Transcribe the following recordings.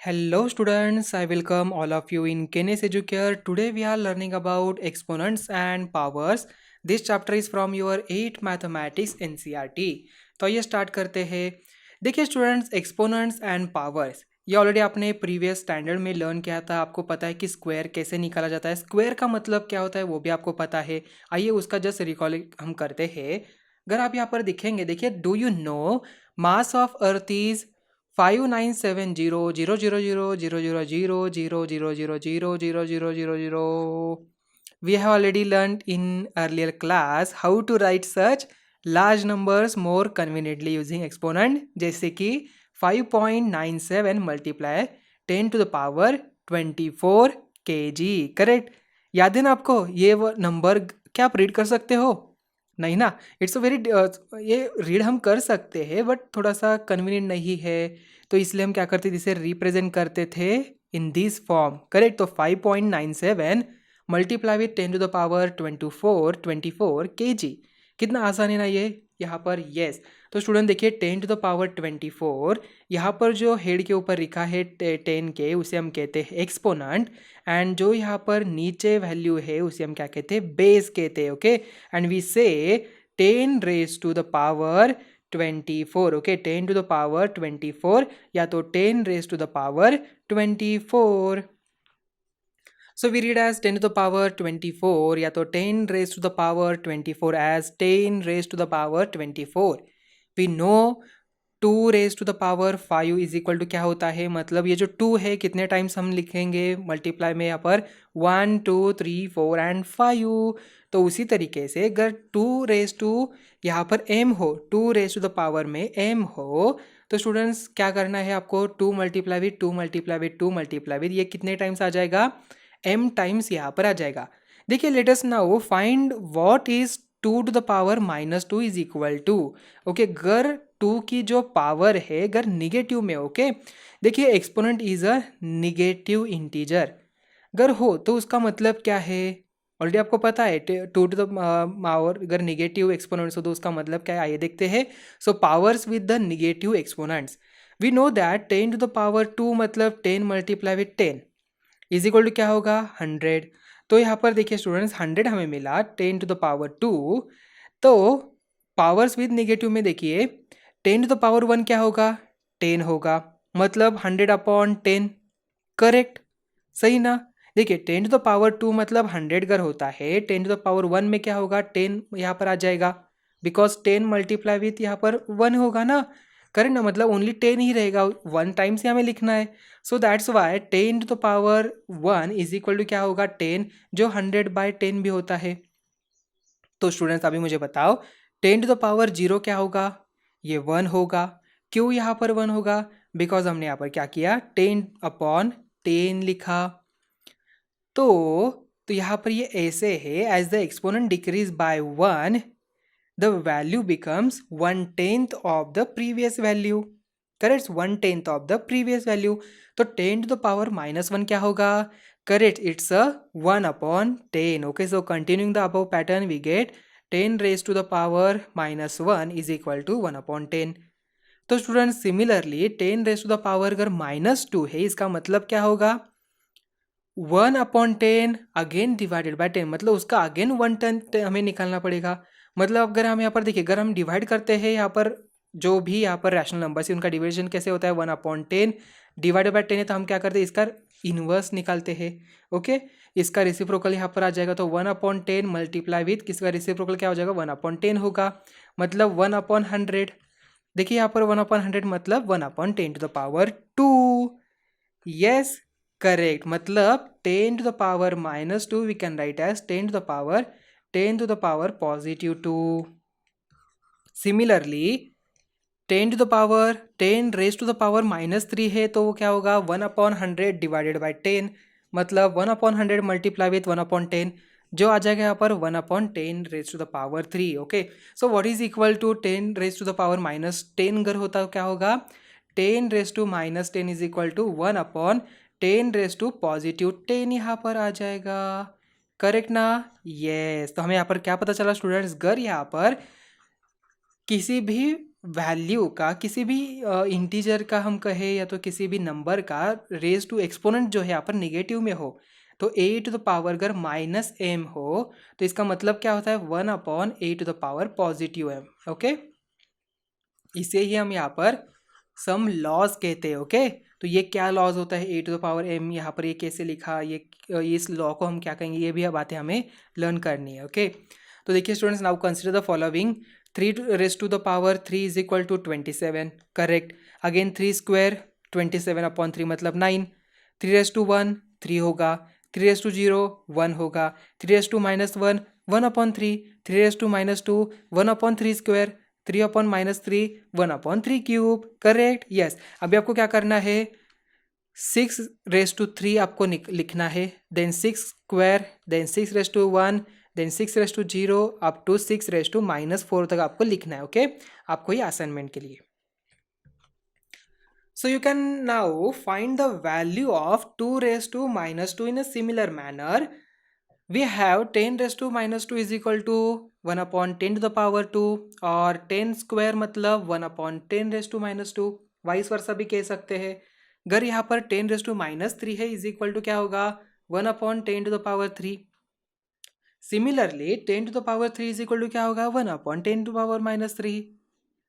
Hello students, I welcome all of you in Kenes Educare. Today we are learning about exponents and powers. This chapter is from your 8 mathematics NCERT. तो ये start करते हैं. देखिए students, exponents and powers ये already आपने previous standard में learn किया था. आपको पता है कि स्क्वायर कैसे निकाला जाता है, स्क्वायर का मतलब क्या होता है वो भी आपको पता है. आइए उसका जस्ट रिकॉल हम करते हैं. अगर आप यहाँ पर दिखेंगे, देखिए, do you know mass of earth is 597000000000000000. We have already learned in earlier class how to write such large numbers more conveniently using exponent, जैसे कि 5.97 multiply 10 to the power 24 kg. Correct. याद है ना आपको ये वो नंबर? क्या आप रीड कर सकते हो? नहीं ना. इट्स अ वेरी ये रीड हम कर सकते हैं बट थोड़ा सा कन्वीनियंट नहीं है, तो इसलिए हम क्या करते थे, इसे रिप्रेजेंट करते थे इन दिस फॉर्म. करेक्ट. तो 5.97 multiply with 10 to the power 24 kg. कितना आसान है ना ये यहाँ पर. यस. तो स्टूडेंट देखिए 10 टू द पावर 24, यहाँ पर जो हेड के ऊपर लिखा है 10 के, उसे हम कहते हैं एक्सपोनेंट. एंड जो यहाँ पर नीचे वैल्यू है उसे हम क्या कहते हैं, बेस कहते हैं. Okay. And we say 10 raise to the power 24. Okay. 10 to the power 24 या तो 10 raise to the power 24. So we read as 10 to the power 24 या तो 10 raised to the power 24 as 10 raised to the power 24. We know 2 raise to the power 5 is equal to क्या होता है, मतलब ये जो 2 है कितने टाइम्स हम लिखेंगे मल्टीप्लाई में, यहाँ पर 1 2 3 4 एंड 5. तो उसी तरीके से अगर 2 रेज टू यहाँ पर m हो, 2 रेज टू द पावर में m हो, तो स्टूडेंट्स क्या करना है आपको, 2 multiply with 2 multiply with 2 multiply with, ये कितने टाइम्स आ जाएगा, m टाइम्स यहाँ पर आ जाएगा. देखिए let us now find what is 2 to the power -2 is equal to. Okay. अगर 2 की जो पावर है अगर निगेटिव में, ओके, देखिए exponent is a negative integer. अगर हो तो उसका मतलब क्या है, ऑलरेडी आपको पता है. 2 टू द पावर अगर निगेटिव एक्सपोनेंट्स हो तो उसका मतलब क्या है, आइए देखते हैं. So powers with the negative exponents, we know that 10 to the power 2 मतलब 10 multiply with 10 is equal to क्या होगा, 100. तो यहाँ पर देखिए स्टूडेंट्स 100 हमें मिला 10 टू द पावर 2. तो पावर्स विद नेगेटिव में देखिए 10 टू द पावर 1 क्या होगा, 10 होगा, मतलब 100/10. करेक्ट. सही ना. देखिए 10 टू द पावर 2 मतलब 100 अगर होता है, 10 टू द पावर 1 में क्या होगा, 10 यहाँ पर आ जाएगा, बिकॉज 10 मल्टीप्लाई विथ यहाँ पर 1 होगा ना. करेक्ट ना, मतलब ओनली 10 ही रहेगा, 1 टाइम से हमें लिखना है. So that's why 10 to the power 1 is equal to क्या होगा, 10, जो 100/10 भी होता है. तो स्टूडेंट्स अभी मुझे बताओ 10 टू द पावर 0 क्या होगा, ये 1 होगा. क्यों यहाँ पर 1 होगा, बिकॉज हमने यहाँ पर क्या किया, 10/10 लिखा. तो यहाँ पर ये ऐसे है, as the exponent decreases by 1 the value becomes 1/10 of the previous value. Correct. 1/10 of the previous value. तो 10 टू द पावर -1 क्या होगा, correct, it's a 1/10. Okay. So continuing the above pattern we get 10 raise to the power -1 is equal to 1/10. तो student similarly 10 raise to the power अगर -2 है, इसका मतलब क्या होगा, 1/10 अगेन डिवाइडेड बाय 10, मतलब उसका अगेन 1/10 हमें निकालना पड़ेगा. मतलब अगर हम यहाँ पर देखिए, अगर हम डिवाइड करते हैं यहाँ पर जो भी यहाँ पर रैशनल नंबर है उनका डिविजन कैसे होता है, 1/10 डिवाइडेड बाय 10 है, तो हम क्या करते हैं, इसका इनवर्स निकालते हैं. ओके. इसका रेसिप्रोकल यहाँ पर आ जाएगा, तो 1/10 मल्टीप्लाई विथ किसका रेसिप्रोकल क्या हो जाएगा, 1/10 होगा, मतलब 1/100. देखिए यहाँ पर 1/100 मतलब 1/10 to the power 2. Yes. Correct. मतलब 10 to the power -2 we can write as 10 to the power 10 to the power +2. Similarly 10 to the power 10 raise to the power -3 है, तो वो क्या होगा, 1/100 डिवाइडेड बाय 10, मतलब 1/100 मल्टीप्लाई विथ 1/10, जो आ जाएगा यहाँ पर 1/10 raise to the power 3. Okay. So what is equal to 10 raise to the power -10 अगर होता क्या होगा, 10 raise to -10 is equal to 1/10 raise to +10 यहाँ पर आ जाएगा. करेक्ट ना. यस. तो हमें यहाँ पर क्या पता चला स्टूडेंट्स, अगर यहाँ पर किसी भी वैल्यू का किसी भी इंटीजर का हम कहें या तो किसी भी नंबर का रेज टू एक्सपोनेंट जो है यहाँ पर निगेटिव में हो, तो ए टू द पावर अगर माइनस एम हो तो इसका मतलब क्या होता है 1/a to the power positive M. Okay, इसे ही हम यहाँ पर सम लॉज कहते हैं। ओके, तो ये क्या लॉज होता है ए टू द पावर एम, यहाँ पर ये कैसे लिखा, ये इस लॉ को हम क्या कहेंगे, ये भी बातें हमें लर्न करनी है। ओके, तो देखिए students, now consider the following 3 raised to the power 3 is equal to 27, correct. Again 3 square 27/3 मतलब 9, 3 raised to 1 3 होगा, 3 raised to 0 1 होगा, 3 raised to -1 1/3, 3 raised to -2 1/3 square, 3/-3 1/3 cube, correct. Yes, अभी आपको क्या करना है, 6 raised to 3 आपको लिखना है, then 6 square, then 6 raised to 1, then 6 raised to 0 up to 6 raised to -4 तक आपको लिखना है। ओके, आपको ये असाइनमेंट के लिए। So you can now find the value of 2 raised to -2 in a similar manner. We have 10 raised to -2 is equal to 1/10 to the power 2, और 10 square मतलब 1/10 raised to -2, वाइस वर्सा भी कह सकते हैं। अगर यहाँ पर 10 raised to -3 है इज इक्वल टू क्या होगा, 1/10 to the power 3। सिमिलरली 10 to the power 3 is equal to क्या होगा, 1/10 to the power -3।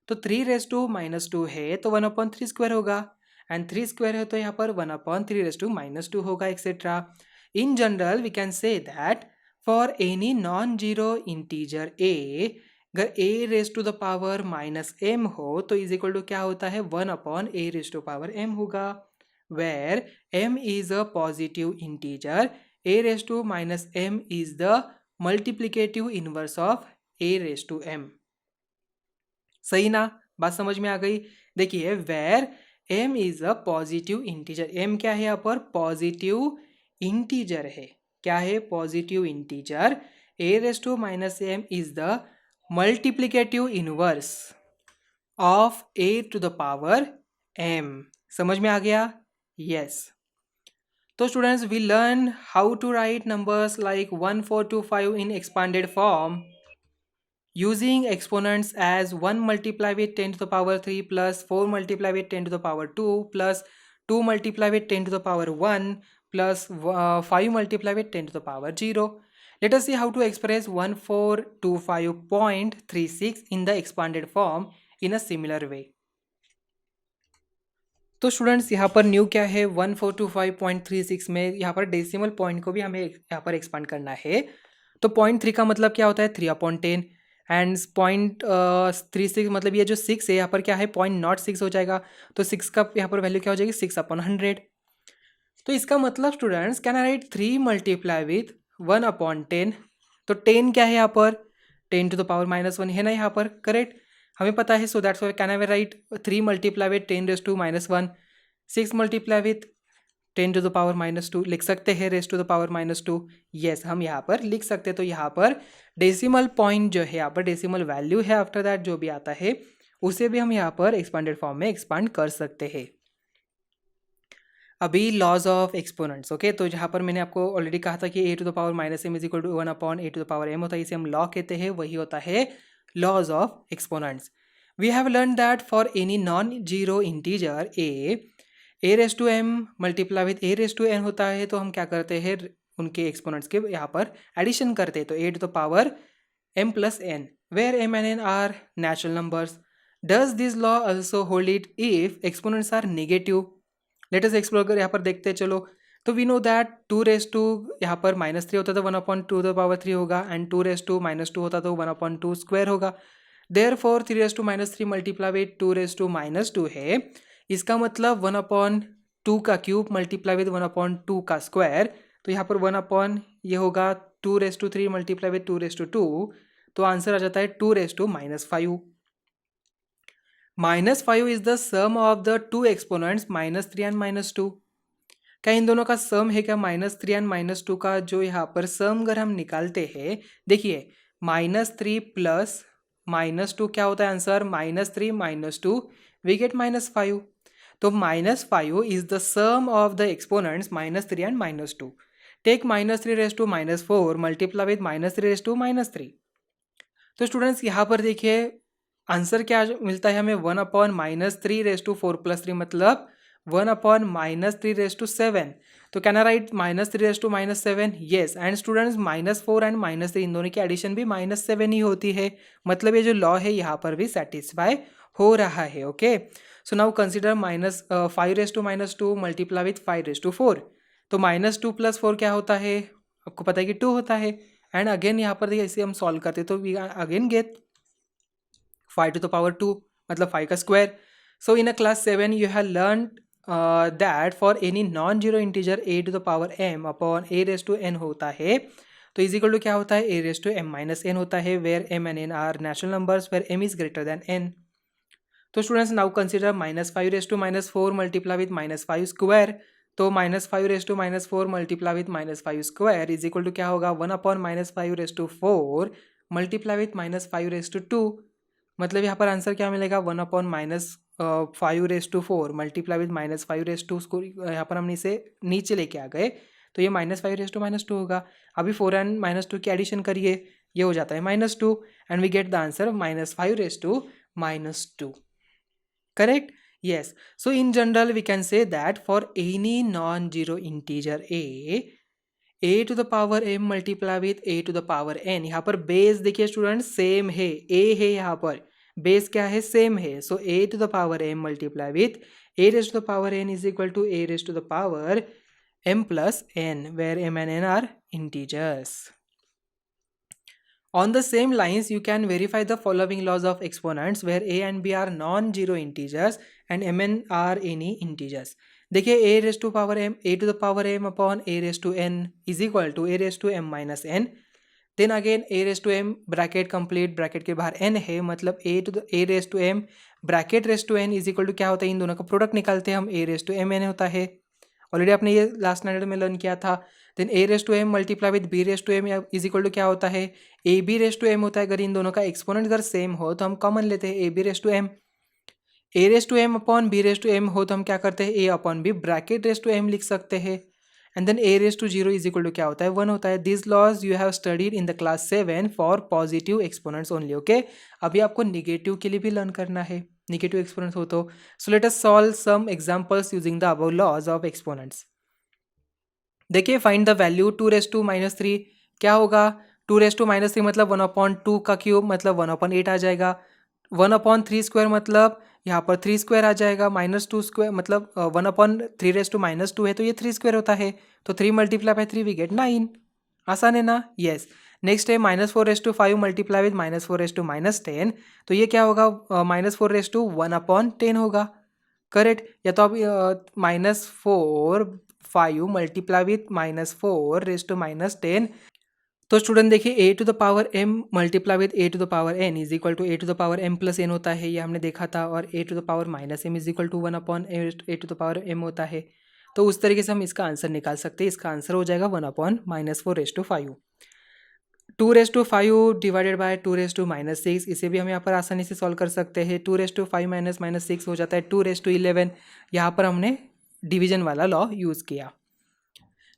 तो 3 raised to -2 है तो 1/3 स्क्वायर होगा, एंड 3 स्क्वायर है तो यहाँ पर 1/3 raised to -2 होगा, etcetera. In general we can say that for any non zero integer a, अगर a raised to the power -m हो तो इज इक्वल टू क्या होता है, 1/a raised to power m होगा, where m is a positive integer, a raised to -m is the multiplicative inverse of a raised to m। सही ना, बात समझ में आ गई। देखिए, where m is a positive integer, m क्या है यहाँ पर, पॉजिटिव इंटीजर है। क्या है, positive integer, a raised to -m is the multiplicative inverse of a to the power m। समझ में आ गया, यस। तो students, we learn how to write numbers like 1 4 2 5 in expanded form using exponents as 1 multiplied with 10 to the power 3 plus 4 multiplied with 10 to the power 2 plus 2 multiplied with 10 to the power 1 plus 5 multiplied with 10 to the power 0. Let us see how to express 1425.36 in the expanded form in a similar way. तो students, यहाँ पर new क्या है, 1425.36 में यहाँ पर decimal point को भी हमें यहाँ पर एक्सपांड करना है। तो 0.3 का मतलब क्या होता है, 3/10, एंड 0.36 मतलब ये जो 6 है यहाँ पर क्या है, 0.06 हो जाएगा, तो 6 का यहाँ पर वैल्यू क्या हो जाएगी, 6/100। तो इसका मतलब students, can I write 3 multiply with 1/10, तो 10 क्या है यहाँ पर, 10 टू द पावर -1 है ना यहाँ पर, करेक्ट, हमें पता है। So that's why can I write 3 multiply with 10 raised to -1, 6 multiply with 10 to the power -2 लिख सकते हैं, raised to the power -2, yes हम यहाँ पर लिख सकते हैं। तो यहाँ पर डेसिमल पॉइंट जो है, यहाँ पर डेसिमल वैल्यू है, आफ्टर दैट जो भी आता है उसे भी हम यहाँ पर एक्सपांडेड फॉर्म में एक्सपांड कर सकते हैं। अभी लॉज ऑफ एक्सपोनेंट्स, ओके, तो जहाँ पर मैंने आपको ऑलरेडी कहा था कि a to the power -m is equal to 1/a to the power m होता है, इसे हम लॉ कहते हैं, वही होता है laws of exponents. We have learn that for any non zero integer a raised to m multiply with a raised to n होता है, तो हम क्या करते हैं, उनके एक्सपोनेंट्स के यहाँ पर एडिशन करते हैं, तो a to the power m plus n, where m and n are natural numbers. Does this law also hold it if exponents are negative. Let us explore कर यहाँ पर देखते हैं, चलो। तो we know that 2 raised to यहाँ पर -3 होता तो 1/2 the power 3 होगा, एंड 2 raised to -2 होता तो 1/2 स्क्वायर होगा। Therefore 3 raised to -3 multiply with 2 raised to -2 है, इसका मतलब 1/2 का क्यूब मल्टीप्लाई विथ 1/2 का स्क्वायर, तो यहाँ पर 1 ये होगा 2 raised to 3 multiply with 2 raised to 2, तो आंसर आ जाता है 2 raised to -5। -5 is the sum of the two exponents -3 and -2। क्या इन दोनों का सम है क्या, -3 एंड -2 का जो यहाँ पर सम अगर हम निकालते हैं, देखिए -3 प्लस -2 क्या होता है आंसर, -3 -2 वी गेट -5। तो -5 is the sum of the exponents -3 and -2। Take -3 raised to -4 multiply with -3 raised to -3। तो स्टूडेंट्स यहाँ पर देखिए आंसर क्या मिलता है हमें 1/-3^4+3 मतलब 1/-3^7. तो can I right -3^-7? Yes. And students -4 and -3 इन दोनों की एडिशन भी -7 ही होती है. मतलब ये जो लॉ है यहाँ पर भी सेटिस्फाई हो रहा है. Okay, so now consider -5^-2 multiply with 5^4. तो -2 + 4 क्या होता है? आपको पता है कि 2 होता है. एंड अगेन यहाँ पर देखिए इसे हम सॉल्व करते तो वी अगेन गेट 5^2 मतलब 5 का square. So in a class 7 you have learned that for any non-zero integer a⁻m upon a⁻n होता है तो इज इक्वल टू क्या होता है? a⁻m-n होता है where m and n are natural numbers where m is greater than n. तो students now consider -5^-4 multiply with -5 square. तो -5^-4 multiply with -5 square is equal to क्या होगा? 1/-5^4 मल्टीप्लाई विथ -5^2. मतलब यहाँ पर आंसर क्या मिलेगा? 1/-5^4 मल्टीप्लाई विथ -5^2. उसको यहाँ पर हमने इसे नीचे लेके आ गए तो ये -5^-2 होगा. अभी 4 एंड -2 की एडिशन करिए, ये हो जाता है -2 and we get the answer -5^-2. Correct? Yes. So in general we can say that for any non-zero integer a to the power m multiply with a to the power n. यहाँ पर base देखिए student same है, a है, यहाँ पर base क्या है? Same है. सो a to the power m multiply with a raised to the power n is equal to a raised to the power m plus n where m and n are integers. On the same lines, you can verify the following laws of exponents where a and b are non-zero integers and mn are any integers. देखिए a raised to power m, a to the power m upon a raised to n is equal to a raised to m minus n. Then again a raised to m bracket complete, bracket के बाहर n है मतलब a to the a raised to m bracket raised to n is equal to क्या होता है? इन दोनों का product निकालते हैं हम, a raised to m n होता है. ऑलरेडी आपने ये लास्ट स्टैंडर्ड में लर्न किया था. Then a raise to m multiply with b raise to m is equal to क्या होता है? a b raise to m होता है. अगर इन दोनों का एक्सपोनेंट अगर सेम हो तो हम कॉमन लेते हैं a b raise to m. a raise to m upon b raise to m हो तो हम क्या करते हैं? a upon b bracket raise to m लिख सकते हैं. And then a raise to 0 is equal to क्या होता है? 1 होता है. This laws you have studied in the class 7 for positive exponents only. Okay, अभी आपको निगेटिव के लिए भी लर्न करना है, निगेटिव एक्सपोनेंट्स हो तो. So let us solve some examples using the above laws of exponents. देखिए फाइंड द वैल्यू 2^-3 क्या होगा? 2^-3 मतलब 1/2 का क्यूब मतलब 1/8 आ जाएगा. 1/3 स्क्वायर मतलब यहाँ पर 3 स्क्वायर आ जाएगा. -2 स्क्वायर मतलब 1/3 है तो ये 3 स्क्वायर होता है. तो 3 मल्टीप्लाई बाय 3 वी गेट 9. आसान है ना? येस. नेक्स्ट है -4^5 मल्टीप्लाई विद -4^-10. तो ये क्या होगा? -4^1/10 होगा. करेक्ट? या तो आप -4/5 मल्टीप्लाई विथ -4^-10. तो स्टूडेंट देखिए a to the power m multiply with a to the power n is equal to a to the power m plus n होता है, ये हमने देखा था. और a to the power -m is equal to 1/a to the power m होता है. तो उस तरीके से हम इसका आंसर निकाल सकते हैं. इसका आंसर हो जाएगा 1/-4^5. 2^5 डिवाइडेड बाय 2^-6. इसे भी हम यहाँ पर आसानी से सॉल्व कर सकते हैं. 2^5 - -6 हो जाता है 2^11. यहाँ पर हमने डिवीजन वाला लॉ यूज़ किया.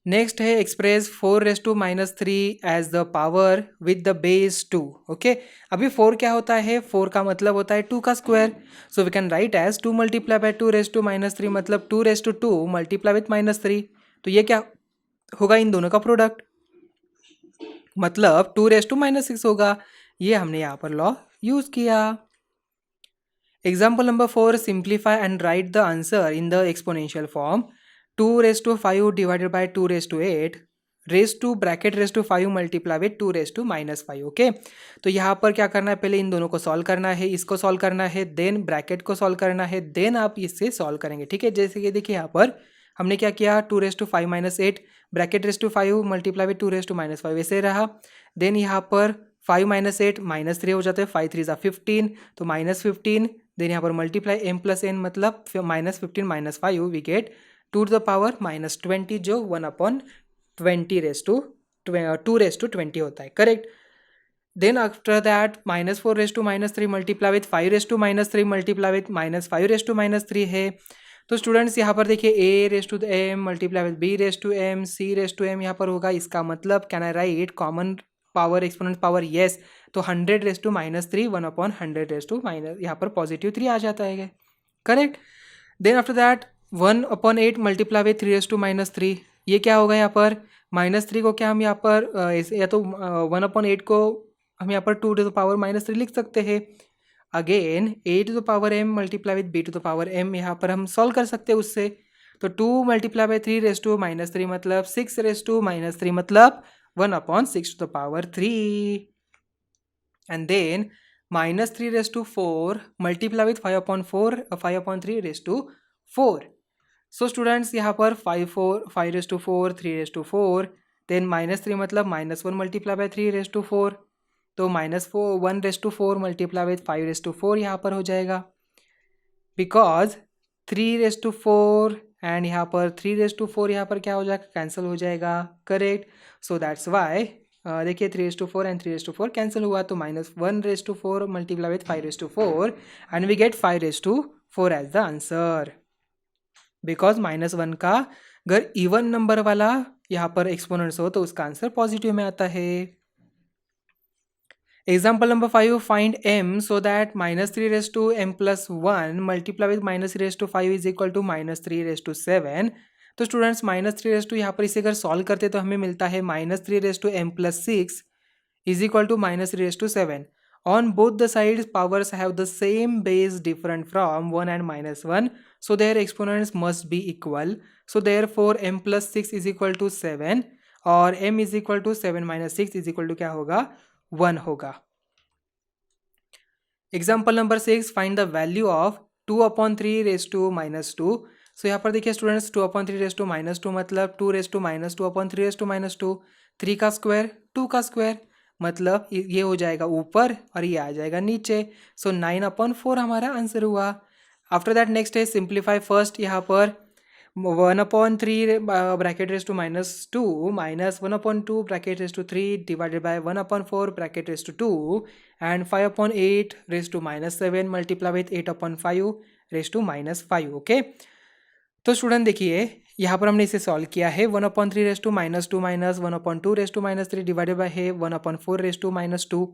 नेक्स्ट है express 4^-3 as the power with the base 2. Okay, अभी 4 क्या होता है? 4 का मतलब होता है 2 का square. So we can write as 2 multiply by 2^-3 मतलब 2^2 मल्टीप्लाई विथ -3. तो ये क्या होगा? इन दोनों का प्रोडक्ट मतलब 2^-6 होगा. ये हमने यहाँ पर लॉ यूज किया. Example number 4, simplify and write the answer in the exponential form. 2^5 divided by 2^8 raise to bracket raise to 5 multiply with 2^-5. Okay, तो यहाँ पर क्या करना है? पहले इन दोनों को सॉल्व करना है, इसको सॉल्व करना है, देन ब्रैकेट को सॉल्व करना है, देन आप इससे सॉल्व करेंगे. ठीक है, जैसे कि देखिए यहाँ पर हमने क्या किया? 2^5 - 8 bracket raise to 5 multiply with 2^-5 ऐसे रहा. देन यहाँ पर 5 - 8 -3 हो जाता है. 5 3 15 तो -15. देन यहाँ पर मल्टीप्लाई m प्लस n मतलब -15 - 5 we get 2 to the power -20 जो 1/20 होता है. Correct? Then after that -4^-3 multiply with 5^-3 multiply with -5^-3 है. तो स्टूडेंट्स यहाँ पर देखिए a^m multiply with b^m c^m यहाँ पर होगा. इसका मतलब can I write common power exponent power yes, तो 100 raise to -3 1/100 raise to minus, यहाँ पर +3 आ जाता है, correct. Then after that 1/8 multiply with 3 raise to -3, ये क्या होगा यहाँ पर -3 को क्या हम यहाँ पर या तो 1/8 को हम यहाँ पर 2 टू द पावर -3 लिख सकते हैं। Again a to the power m multiply with b to the power m, यहाँ पर हम सॉल्व कर सकते हैं उससे। तो 2 मल्टीप्लाई बाई 3 रेस टू -3 मतलब 6 रेस टू -3 मतलब 1/6 to the power 3, and then -3 raise to 4 multiply with 5/3 raise to 4। So students यहाँ पर 5 raise to 4 3 raise to 4, then -3 मतलब -1 मल्टीप्लाई बाई 3 रेस टू 4, तो -1 raise to 4 multiply with 5 raise to 4 यहाँ पर हो जाएगा, बिकॉज 3 रेस टू 4 एंड यहाँ पर 3 रेस टू 4 यहाँ पर क्या हो जाएगा, कैंसिल हो जाएगा, करेक्ट। सो दैट्स वाई देखिए 3 raise to 4 and 3 raise to 4 cancel हुआ, तो -1 raise to 4 multiply with 5 raise to 4 and we get 5 raise to 4 as the answer, because -1 का अगर इवन नंबर वाला यहाँ पर एक्सपोनेंट्स हो तो उसका आंसर पॉजिटिव में आता है। Example number 5, find m so that -3 raise to m plus 1 multiply with -3 raise to 5 is equal to -3 raise to 7। तो स्टूडेंट्स -3 रेस टू यहाँ पर इसे अगर सॉल्व करते तो हमें मिलता है -3 raise to m plus 6 is equal to -3 raise to 7। On both the sides, powers have the same base different from 1 and -1, so their exponents must be equal. So therefore m plus 6 is equal to 7 और m is equal to 7 minus 6 is equal to क्या होगा, 1 होगा। Example number 6, find the value of 2/3 raise to -2। So यहाँ पर देखिए students 2/3 raise to -2 मतलब 2 race to -2/3 raise to -2, 3 का square 2 का स्क्वायर मतलब ये हो जाएगा ऊपर और ये आ जाएगा नीचे। सो 9/4 हमारा आंसर हुआ। आफ्टर दैट नेक्स्ट है सिंप्लीफाई फर्स्ट, यहाँ पर 1/3 bracket raise to -2 minus 1/2 bracket raise to 3 divided by 1/4 bracket raise to 2 and 5/8 raise to -7 multiply with 8/5 raise to -5। Okay, तो स्टूडेंट देखिए यहाँ पर हमने इसे सॉल्व किया है। 1/3 raise to -2 minus 1/2 raise to -3 divided by है 1/4 रेस टू -2।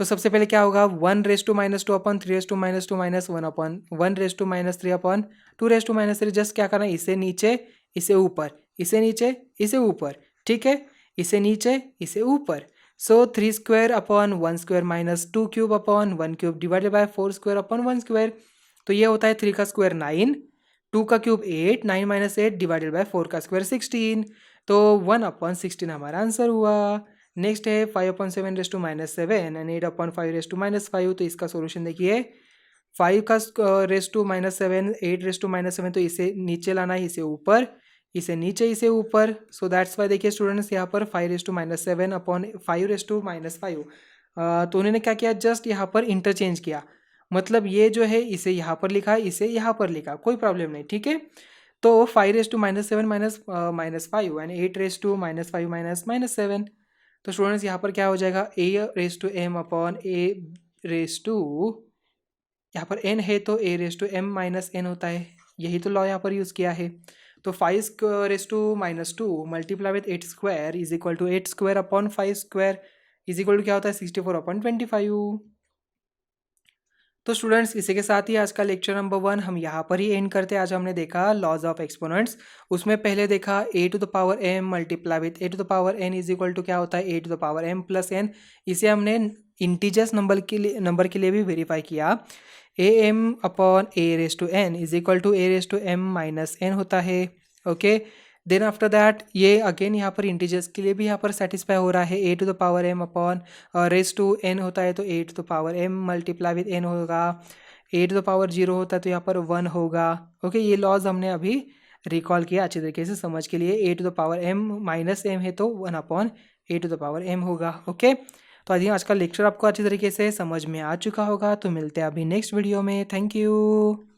तो सबसे पहले क्या होगा, 1 raise to -2/3 raise to -2 minus 1/1 raise to -3/2 raise to -3। Just क्या करना है, इसे नीचे इसे ऊपर, इसे नीचे इसे ऊपर, ठीक है, इसे नीचे इसे ऊपर। सो 3 square upon 1 square minus 2 cube upon 1 cube divided by 4 square upon 1 square. तो ये होता है 3 का स्क्वायर 9, 2 का क्यूब 8, 9 माइनस 8 डिवाइडेड बाय 4 का स्क्वायर 16। तो 1/16 हमारा आंसर हुआ। नेक्स्ट है 5/7 raise to -7 and 8/5 raise to -5। तो इसका सोल्यूशन देखिए, 5 का रेस टू -7, 8 रेस टू -7, तो इसे नीचे लाना है, इसे ऊपर, इसे नीचे इसे ऊपर। सो दैट्स वाई देखिए स्टूडेंट्स यहाँ पर 5 raise to -7 upon 5 raise to -5। तो उन्होंने क्या किया, जस्ट यहाँ पर इंटरचेंज किया, मतलब ये जो है इसे यहाँ पर लिखा, इसे यहाँ पर लिखा, कोई प्रॉब्लम नहीं, ठीक है। तो 5 raise to -7 -5 and 8 raise to -5 -7। तो स्टूडेंट्स यहाँ पर क्या हो जाएगा, a raise to m upon a raise to, यहाँ पर n है तो a raise to m minus n होता है, यही तो लॉ यहाँ पर यूज़ किया है। तो 5 raise to -2 multiply with 8 square is equal to 8 square upon 5 square is equal to क्या होता है, 64/25। तो स्टूडेंट्स इसी के साथ ही आज का लेक्चर नंबर 1 हम यहाँ पर ही एंड करते हैं। आज हमने देखा लॉज ऑफ एक्सपोनेंट्स, उसमें पहले देखा a to the power m multiply with a to the power n is equal to क्या होता है, a to the power m plus n। इसे हमने इंटीजर्स नंबर के लिए भी वेरीफाई किया, am upon a raise to n is equal to a raise to m minus n होता है। ओके, देन आफ्टर दैट ये अगेन यहाँ पर इंटीजर्स के लिए भी यहाँ पर सेटिस्फाई हो रहा है, a to the power m upon raise to n होता है तो a to the power m multiply with n होगा, a टू द पावर 0 होता है तो यहाँ पर 1 होगा। ओके, ये लॉज हमने अभी रिकॉल किया अच्छे तरीके से समझ के लिए, a to the power m minus m है तो 1/a to the power m होगा। ओके, तो आज का लेक्चर आपको अच्छी तरीके से समझ में आ चुका होगा। तो मिलते हैं अभी नेक्स्ट वीडियो में। Thank you.